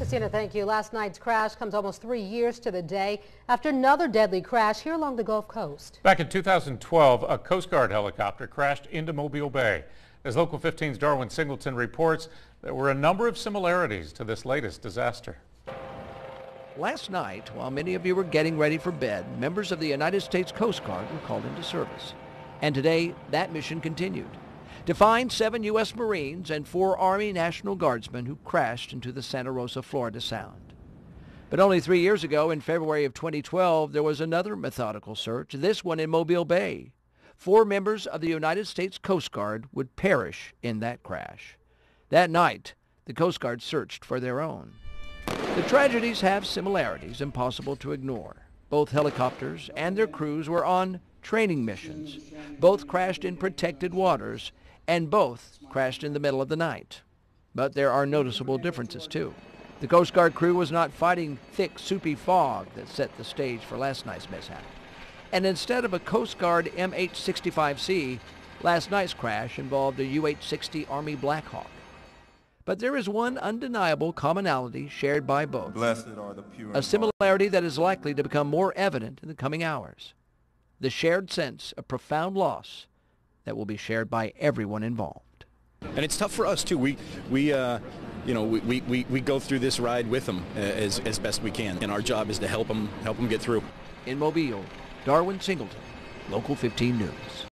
Christina, thank you. Last night's crash comes almost 3 years to the day after another deadly crash here along the Gulf Coast. Back in 2012, a Coast Guard helicopter crashed into Mobile Bay. As Local 15's Darwin Singleton reports, there were a number of similarities to this latest disaster. Last night, while many of you were getting ready for bed, members of the United States Coast Guard were called into service. And today, that mission continued to find 7 U.S. Marines and 4 Army National Guardsmen who crashed into the Santa Rosa, Florida Sound. But only 3 years ago, in February of 2012, there was another methodical search, this one in Mobile Bay. 4 members of the United States Coast Guard would perish in that crash. That night, the Coast Guard searched for their own. The tragedies have similarities impossible to ignore. Both helicopters and their crews were on training missions. Both crashed in protected waters, and both crashed in the middle of the night. But there are noticeable differences, too. The Coast Guard crew was not fighting thick, soupy fog that set the stage for last night's mishap. And instead of a Coast Guard MH-65C, last night's crash involved a UH-60 Army Black Hawk. But there is one undeniable commonality shared by both, Blessed are the pure, a similarity that is likely to become more evident in the coming hours. The shared sense of profound loss that will be shared by everyone involved. And it's tough for us too. We go through this ride with them as best we can, and our job is to help them get through. In Mobile, Darwin Singleton, Local 15 News.